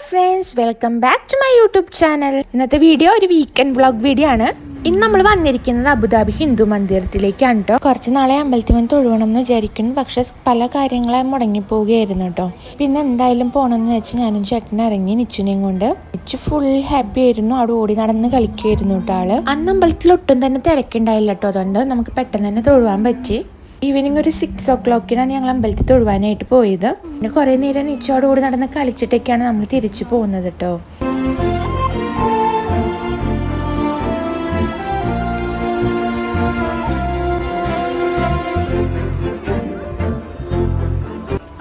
Friends, welcome back to my YouTube channel. ഇന്നത്തെ video ഒരു weekend vlog video ആണ്. ഇന്ന് നമ്മൾ വന്നിരിക്കുന്നത് അബുദാബി ഹിന്ദു മന്ദിരത്തിലേക്കാണ് കേട്ടോ. കുറച്ച് നാളെ അമ്പലത്തിൽ വന്ന് തൊഴുവണം എന്ന് വിചാരിക്കുന്നു, പക്ഷെ പല കാര്യങ്ങളെ മുടങ്ങിപ്പോവുകയായിരുന്നു കേട്ടോ. പിന്നെ എന്തായാലും പോകണമെന്ന് വെച്ച് ഞാനും ചേട്ടൻ ഇറങ്ങി നിച്ചുനെയും കൊണ്ട്. നിച്ചു ഫുൾ ഹാപ്പി ആയിരുന്നു, അവിടെ ഓടി നടന്ന് കളിക്കുമായിരുന്നു കേട്ടോ ആള്. അന്ന് അമ്പലത്തിൽ ഒട്ടും തന്നെ തിരക്കുണ്ടായില്ല കേട്ടോ, അതുകൊണ്ട് നമുക്ക് പെട്ടെന്ന് തന്നെ തൊഴുവാൻ പറ്റി. ഈവനിങ് ഒരു 6 o'clock ഞങ്ങൾ അമ്പലത്തിൽ തൊഴുവാനായിട്ട് പോയത്. പിന്നെ കുറേ നേരം നിച്ചോട് കൂടി നടന്ന് കളിച്ചിട്ടൊക്കെയാണ് നമ്മൾ തിരിച്ചു പോകുന്നത് കേട്ടോ.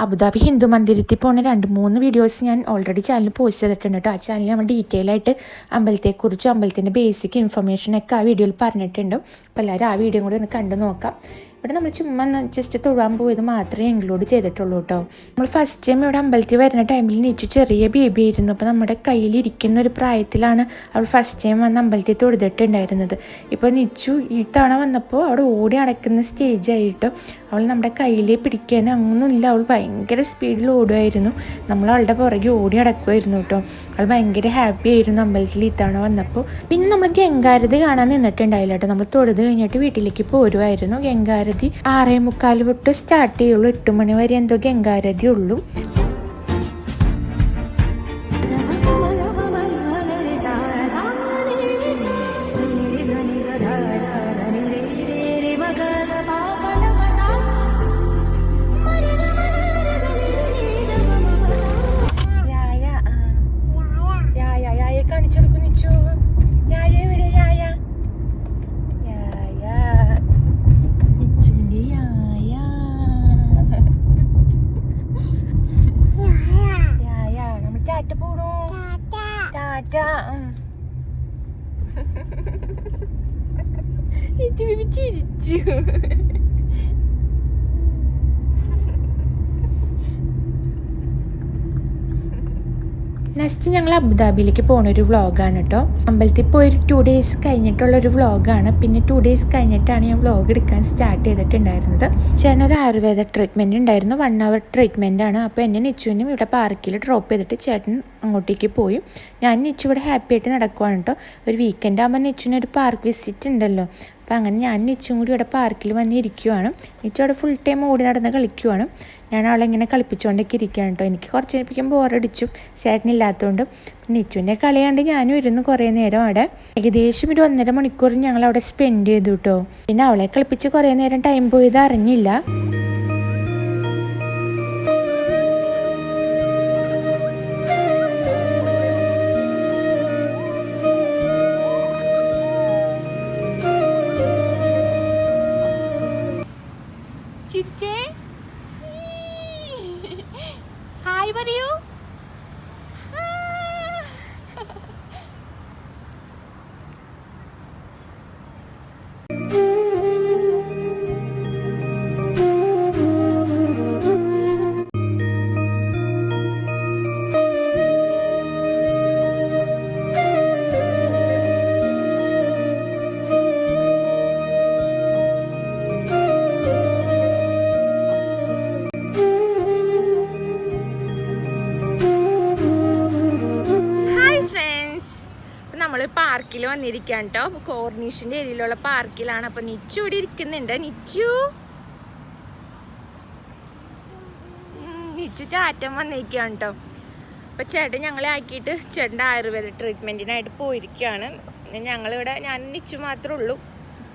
അബുദാബി ഹിന്ദു മന്ദിരത്തിൽ പോകുന്ന 2-3 വീഡിയോസ് ഞാൻ ഓൾറെഡി ചാനലിൽ പോസ്റ്റ് ചെയ്തിട്ടുണ്ട് കേട്ടോ. ആ ചാനലിൽ നമ്മൾ ഡീറ്റെയിൽ ആയിട്ട് അമ്പലത്തെക്കുറിച്ചും അമ്പലത്തിൻ്റെ ബേസിക് ഇൻഫർമേഷനൊക്കെ ആ വീഡിയോയിൽ പറഞ്ഞിട്ടുണ്ട്. അപ്പോൾ എല്ലാവരും ആ വീഡിയോ കൂടി ഒന്ന് കണ്ടു നോക്കാം. ഇവിടെ നമ്മൾ ചുമ്മാ ജസ്റ്റ് തൊഴാൻ പോയത് മാത്രമേ ഇൻക്ലൂഡ് ചെയ്തിട്ടുള്ളൂ കേട്ടോ. നമ്മൾ ഫസ്റ്റ് ടൈം ഇവിടെ അമ്പലത്തിൽ വരുന്ന ടൈമിൽ നിച്ചു ചെറിയ ബേബി ആയിരുന്നു. അപ്പോൾ നമ്മുടെ കയ്യിലിരിക്കുന്ന ഒരു പ്രായത്തിലാണ് അവൾ ഫസ്റ്റ് ടൈം വന്ന് അമ്പലത്തിൽ തൊഴുതിട്ടുണ്ടായിരുന്നത്. ഇപ്പോൾ നിച്ചു ഈ തവണ വന്നപ്പോൾ അവിടെ ഓടി നടക്കുന്ന സ്റ്റേജ് ആയിട്ട് അവൾ നമ്മുടെ കയ്യിൽ പിടിക്കാൻ അങ്ങനെയൊന്നുമില്ല. അവൾ ഭയങ്കര സ്പീഡിൽ ഓടുമായിരുന്നു. നമ്മൾ അവളുടെ പുറകെ ഓടി നടക്കുമായിരുന്നു കേട്ടോ. അവൾ ഭയങ്കര ഹാപ്പി ആയിരുന്നു അമ്പലത്തിൽ ഈ തവണ വന്നപ്പോൾ. പിന്നെ നമ്മൾ ഗംഗാരതി കാണാൻ നിന്നിട്ടുണ്ടായില്ല കേട്ടോ. നമ്മൾ തൊഴുത് കഴിഞ്ഞിട്ട് വീട്ടിലേക്ക് പോരുമായിരുന്നു. ഗംഗാരതി 6:45 തൊട്ട് സ്റ്റാർട്ട് ചെയ്യുള്ളൂ. 8 മണി വരെ എന്തോ ഗംഗാരതി ഉള്ളൂ. നെക്സ്റ്റ് ഞങ്ങൾ അബുദാബിയിലേക്ക് പോകുന്നൊരു വ്ളോഗാണ് കേട്ടോ. അമ്പലത്തിൽ പോയി 2 days കഴിഞ്ഞിട്ടുള്ളൊരു വ്ളോഗാണ്. പിന്നെ 2 days കഴിഞ്ഞിട്ടാണ് ഞാൻ വ്ളോഗ് എടുക്കാൻ സ്റ്റാർട്ട് ചെയ്തിട്ടുണ്ടായിരുന്നത്. ചേട്ടനൊരു ആയുർവേദ ട്രീറ്റ്മെൻറ്റ് ഉണ്ടായിരുന്നു, 1 hour ട്രീറ്റ്മെൻ്റ് ആണ്. അപ്പോൾ എന്നെ നിച്ചുവിനും ഇവിടെ പാർക്കിൽ ഡ്രോപ്പ് ചെയ്തിട്ട് ചേട്ടൻ അങ്ങോട്ടേക്ക് പോയി. ഞാൻ നിച്ചു ഇവിടെ ഹാപ്പി ആയിട്ട് നടക്കുവാണ് കേട്ടോ. ഒരു വീക്കെൻഡ് ആകുമ്പോൾ നിച്ചുവിനൊരു പാർക്ക് വിസിറ്റ് ഉണ്ടല്ലോ. അപ്പോൾ അങ്ങനെ ഞാൻ നിച്ചും കൂടി ഇവിടെ പാർക്കിൽ വന്നിരിക്കുവാണ്. നിച്ചു അവിടെ ഫുൾ ടൈം ഓടി നടന്ന് കളിക്കുവാണ്. ഞാൻ അവളെ ഇങ്ങനെ കളിപ്പിച്ചുകൊണ്ടൊക്കെ ഇരിക്കുകയാണ് കേട്ടോ. എനിക്ക് കുറച്ച് നേരം ബോറടിച്ചു ചേട്ടനില്ലാത്തതുകൊണ്ട്. നിച്ചുവിൻ്റെ കളിയാണ്ട് ഞാനും ഇരുന്ന് കുറേ നേരം അവിടെ ഏകദേശം ഒരു 1.5 മണിക്കൂർ ഞങ്ങൾ അവിടെ സ്പെൻഡ് ചെയ്തു കേട്ടോ. പിന്നെ അവളെ കളിപ്പിച്ച് കുറേ നേരം ടൈം പോയത് അറിഞ്ഞില്ല. ഹായ് പറയൂ. പാർക്കിൽ വന്നിരിക്കാൻ കേട്ടോ. കോർണിഷിൻ്റെ ഏരിയയിലുള്ള പാർക്കിലാണ്. അപ്പോൾ നിച്ചു ഇവിടെ ഇരിക്കുന്നുണ്ട്. നിച്ചു ചാറ്റം വന്നിരിക്കുകയാണ് കേട്ടോ. അപ്പോൾ ചേട്ടൻ ഞങ്ങളെ ആക്കിയിട്ട് ചേട്ടൻ്റെ ആയുർവേദ ട്രീറ്റ്മെൻറ്റിനായിട്ട് പോയിരിക്കുകയാണ്. ഞങ്ങളിവിടെ ഞാൻ നിച്ചു മാത്രമേ ഉള്ളൂ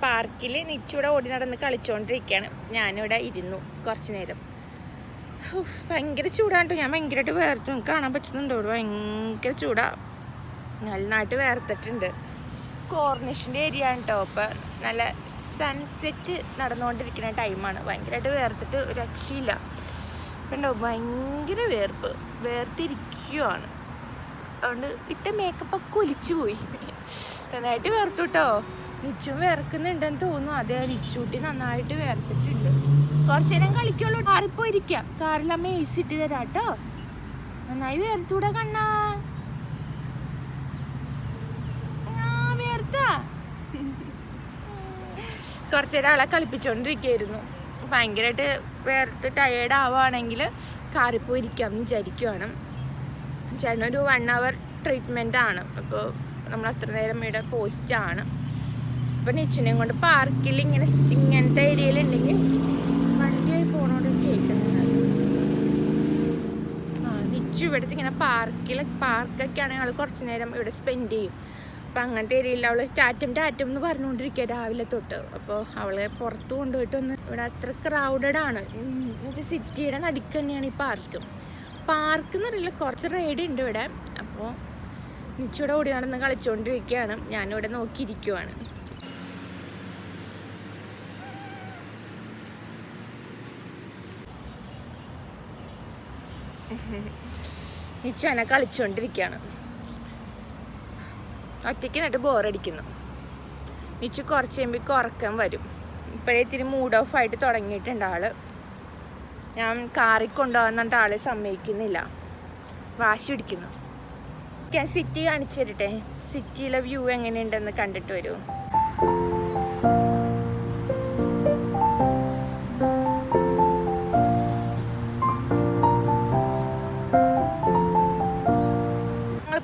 പാർക്കിൽ. നിച്ചു ഇവിടെ ഓടി നടന്ന് കളിച്ചുകൊണ്ടിരിക്കുകയാണ്. ഞാനിവിടെ ഇരുന്നു കുറച്ച് നേരം. ഭയങ്കര ചൂടാണ് കേട്ടോ. ഞാൻ ഭയങ്കരമായിട്ട് വേർത്തു. കാണാൻ പറ്റുന്നുണ്ടോ? ഭയങ്കര ചൂടാണ്, നന്നായിട്ട് വേർത്തിട്ടുണ്ട്. കോർണിഷിൻ്റെ ഏരിയ ആണ് കേട്ടോ. അപ്പം നല്ല സൺസെറ്റ് നടന്നുകൊണ്ടിരിക്കുന്ന ടൈമാണ്. ഭയങ്കരമായിട്ട് വേർത്തിട്ട് രക്ഷയില്ല. കണ്ടോ, ഭയങ്കര വേർത്തിരിക്കുകയാണ്. അതുകൊണ്ട് ഇട്ട മേക്കപ്പൊക്കെ ഒലിച്ചു പോയി. നന്നായിട്ട് വേർത്തു കേട്ടോ. നിച്ചും വേർക്കുന്നുണ്ടെന്ന് തോന്നുന്നു. അതേ, നിച്ചൂട്ടി നന്നായിട്ട് വേർത്തിട്ടുണ്ട്. കുറച്ച് നേരം കളിക്കുള്ളൂ. കാറിൽ പോയിരിക്കാം. കാറിലമ്മ AC ഇട്ട് തരാം കേട്ടോ. നന്നായി വേർത്തൂടെ കണ്ണാ. കുറച്ച് നേരം ആളെ കളിപ്പിച്ചുകൊണ്ടിരിക്കുകയായിരുന്നു. ഭയങ്കരമായിട്ട് വേർത്ത് ടയേർഡ് ആവുകയാണെങ്കിൽ കാറിൽ പോയിരിക്കാമെന്ന് വിചാരിക്കുവാണ്. ചേട്ടനൊരു 1 hour ട്രീറ്റ്മെൻറ്റാണ്. അപ്പോൾ നമ്മൾ അത്ര നേരം ഇവിടെ പോസ്റ്റാണ്. അപ്പോൾ നിച്ചുനെയും കൊണ്ട് പാർക്കിൽ ഇങ്ങനത്തെ ഏരിയയിലുണ്ടെങ്കിൽ വണ്ടിയായി പോകണോട് കേൾക്കുന്നുണ്ട്. നിച്ചു ഇവിടുത്തെ ഇങ്ങനെ പാർക്കൊക്കെ ആണെങ്കിൽ അവൾ കുറച്ച് നേരം ഇവിടെ സ്പെൻഡ് ചെയ്യും. അപ്പം അങ്ങനത്തെ ഏരിയയിൽ അവൾ ടാറ്റം എന്ന് പറഞ്ഞുകൊണ്ടിരിക്കുക രാവിലെ തൊട്ട്. അപ്പോൾ അവളെ പുറത്ത് കൊണ്ടുപോയിട്ടൊന്ന് ഇവിടെ അത്ര ക്രൗഡഡാണ്. എന്നുവെച്ചാൽ സിറ്റിയുടെ നടുക്ക് തന്നെയാണ് ഈ പാർക്ക് എന്ന് അറിയില്ല, കുറച്ച് റൈഡ് ഉണ്ട് ഇവിടെ. അപ്പോൾ നിച്ചൂടെ ഓടി നടന്ന് കളിച്ചുകൊണ്ടിരിക്കുകയാണ്, ഞാനിവിടെ നോക്കിയിരിക്കുവാണ്. നിച്ചു എന്നെ കളിച്ചുകൊണ്ടിരിക്കുകയാണ്. ഒറ്റയ്ക്ക് എന്നിട്ട് ബോറടിക്കുന്നു. നിച്ചു കുറച്ച് കഴിയുമ്പോൾ ഉറക്കം വരും. ഇപ്പോഴേ ഇത്തിരി മൂഡ് ഓഫ് ആയിട്ട് തുടങ്ങിയിട്ടുണ്ട് ആള്. ഞാൻ കാറിൽ കൊണ്ടുപോകുന്നിട്ട് ആള് സമ്മതിക്കുന്നില്ല, വാശി പിടിക്കുന്നു. ഞാൻ സിറ്റി കാണിച്ചു തരട്ടെ, സിറ്റിയിലെ വ്യൂ എങ്ങനെയുണ്ടെന്ന് കണ്ടിട്ട് വരൂ.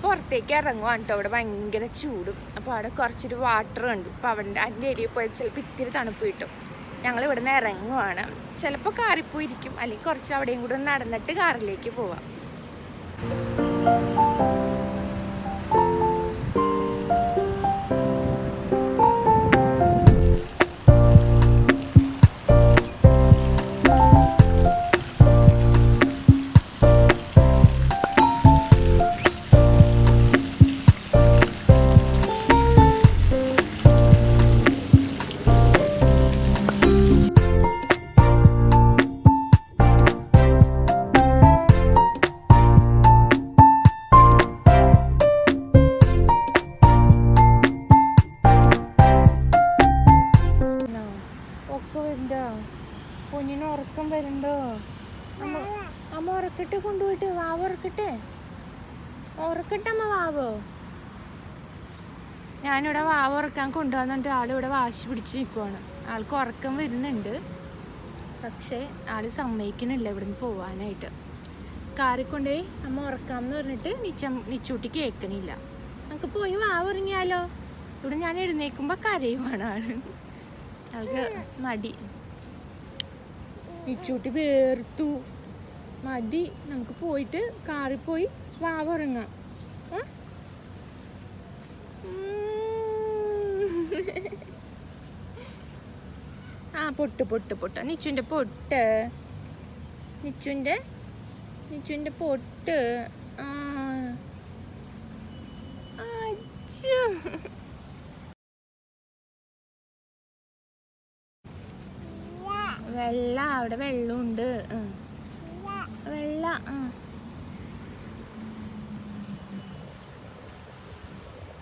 പുറത്തേക്ക് ഇറങ്ങുവാണ് കേട്ടോ. അവിടെ ഭയങ്കര ചൂടും. അപ്പോൾ അവിടെ കുറച്ചൊരു വാട്ടർ ഉണ്ട്. അപ്പോൾ അതിൻ്റെ ഏരിയയിൽ പോയാൽ ചിലപ്പോൾ ഇത്തിരി തണുപ്പ് കിട്ടും. ഞങ്ങൾ ഇവിടെ നിന്ന് ഇറങ്ങുവാണ്. ചിലപ്പോൾ കാറിൽ പോയിരിക്കും, അല്ലെങ്കിൽ കുറച്ച് അവിടെയും കൂടെ നടന്നിട്ട് കാറിലേക്ക് പോവാം. കുഞ്ഞിന് ഉറക്കം വരുന്നുണ്ടോ? അമ്മ ഉറക്കട്ടെ, കൊണ്ടുപോയിട്ട് വാവ ഉറക്കട്ടെ അമ്മ വാവോ. ഞാനിവിടെ വാവ ഉറക്കാൻ കൊണ്ടുവന്നിട്ട് ആളിവിടെ വാശി പിടിച്ച് നിൽക്കുവാണ്. ആൾക്ക് ഉറക്കം വരുന്നുണ്ട്, പക്ഷേ ആള് സമ്മതിക്കുന്നില്ല ഇവിടുന്ന് പോവാനായിട്ട്. കാറിൽ കൊണ്ടുപോയി അമ്മ ഉറക്കാമെന്ന് പറഞ്ഞിട്ട് നിച്ചൂട്ടി കേൾക്കണില്ല. നമുക്ക് പോയി വാവ ഉറങ്ങിയാലോ. ഇവിടെ ഞാൻ എഴുന്നേൽക്കുമ്പോൾ കരയുവാണ് ആള്. ആൾക്ക് മടി. നിച്ചൂട്ടി വേർത്തു, മതി, നമുക്ക് പോയിട്ട് കാറിൽ പോയി വാവ ഉറങ്ങാം. ആ പൊട്ട് നിച്ചുൻ്റെ പൊട്ട്, നിച്ചുൻ്റെ പൊട്ട്. വെള്ള, അവിടെ വെള്ളമുണ്ട്. വെള്ള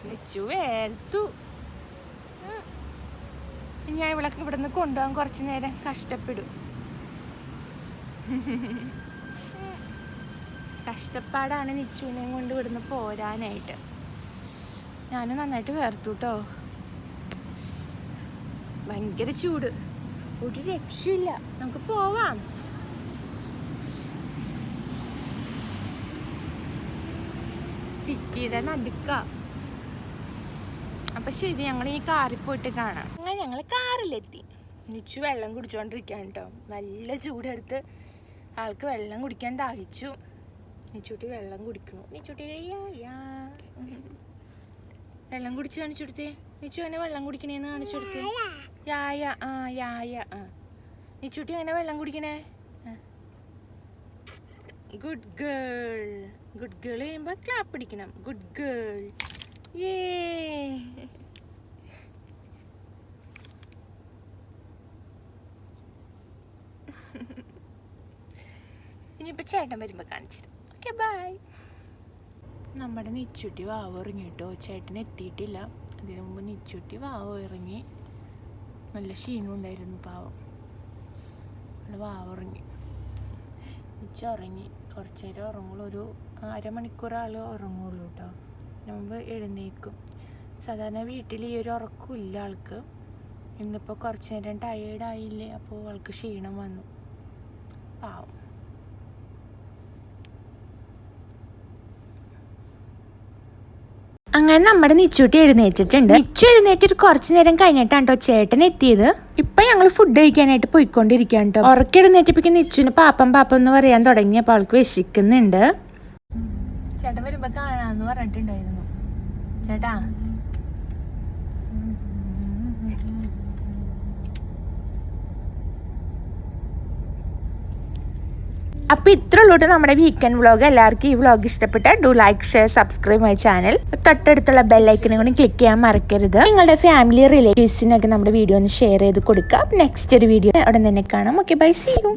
നിച്ചു വേർത്തു. ഞാൻ ഇവിടെ നിന്ന് കൊണ്ടുപോകാൻ കുറച്ച് നേരം കഷ്ടപ്പെടും. കഷ്ടപ്പാടാണ് നിച്ചുവിനെയും കൊണ്ട് ഇവിടുന്ന് പോരാനായിട്ട്. ഞാനും നന്നായിട്ട് വേർത്തു കേട്ടോ. ഭയങ്കര ചൂട്, ഒരു രക്ഷയില്ല. നമുക്ക് പോവാം. സിറ്റിയുടെ നടുക്ക. അപ്പൊ ശരി, ഞങ്ങൾ ഈ കാറിൽ പോയിട്ട് കാണാം. അങ്ങനെ ഞങ്ങൾ കാറിലെത്തി. നിച്ചു വെള്ളം കുടിച്ചോണ്ടിരിക്കുകയാണ് കേട്ടോ. നല്ല ചൂടെടുത്ത് ആൾക്ക് വെള്ളം കുടിക്കാൻ ദാഹിച്ചു. നിച്ചൂട്ടി വെള്ളം കുടിക്കണു. നിച്ചൂട്ടി വെള്ളം കുടിച്ച് കാണിച്ചു കൊടുത്തേ. നിച്ചു അങ്ങനെ വെള്ളം കുടിക്കണേന്ന് കാണിച്ചു കൊടുത്തേ. യായ. നിച്ചൂട്ടി അങ്ങനെ വെള്ളം കുടിക്കണേ. Good girl. ഗുഡ് ഗേൾ ചെയ്യുമ്പോൾ ക്ലാപ്പ് പിടിക്കണം. Good girl. ഇനിയിപ്പോൾ ചേട്ടൻ വരുമ്പോൾ കാണിച്ചിരും. Okay, by. നമ്മുടെ നിച്ചുട്ടി വാവ ഇറങ്ങി കേട്ടോ. ചേട്ടൻ എത്തിയിട്ടില്ല. അതിനു മുമ്പ് നിച്ചുട്ടി വാവ ഇറങ്ങി. നല്ല ക്ഷീണം ഉണ്ടായിരുന്നു പാവം. വാവ ഇറങ്ങി. നിച്ചു ഉറങ്ങി. കുറച്ച് നേരം ഉറങ്ങുള്ളൂ. ഒരു അരമണിക്കൂർ ആൾ ഉറങ്ങുള്ളൂ കേട്ടോ. മുമ്പ് എഴുന്നേൽക്കും. സാധാരണ വീട്ടിൽ ഈ ഒരു ഉറക്കമില്ല ആൾക്ക്. ഇന്നിപ്പോൾ കുറച്ച് നേരം ടയേർഡായില്ലേ, അപ്പോൾ ആൾക്ക് ക്ഷീണം വന്നു. പാവം. അങ്ങനെ നമ്മുടെ നിച്ചൂട്ടി എഴുന്നേറ്റിട്ടുണ്ട്. നിച്ചു എഴുന്നേറ്റ് കുറച്ച് നേരം കഴിഞ്ഞിട്ടാണ് കേട്ടോ ചേട്ടൻ എത്തിയത്. ഇപ്പൊ ഞങ്ങൾ ഫുഡ് കഴിക്കാനായിട്ട് പോയിക്കൊണ്ടിരിക്കുകയാണ് കേട്ടോ. ഉറക്കെ എഴുന്നേറ്റപ്പിക്ക് നിച്ചുവിന് പാപ്പം പാപ്പം എന്ന് പറയാൻ തുടങ്ങിയപ്പോൾ അവൾക്ക് വിശക്കുന്നുണ്ട്. ചേട്ടൻ വരുമ്പോ കാണാന്ന് പറഞ്ഞിട്ടുണ്ടായിരുന്നു. ചേട്ടാ അപ്പോൾ ഇത്ര ഉള്ളൂട്ട് നമ്മുടെ വീക്കെൻഡ് വ്ളോഗ്. എല്ലാവർക്കും ഈ വ്ളോഗ് ഇഷ്ടപ്പെട്ടാൽ do like share subscribe my channel. തൊട്ടടുത്തുള്ള ബെല്ലൈക്കനെ കൂടി ക്ലിക്ക് ചെയ്യാൻ മറക്കരുത്. നിങ്ങളുടെ ഫാമിലി റിലേറ്റീവ്സിനൊക്കെ നമ്മുടെ വീഡിയോ ഒന്ന് ഷെയർ ചെയ്ത് കൊടുക്കുക. നെക്സ്റ്റ് ഒരു വീഡിയോ ഉടൻ തന്നെ കാണാം. Okay, bye, see U.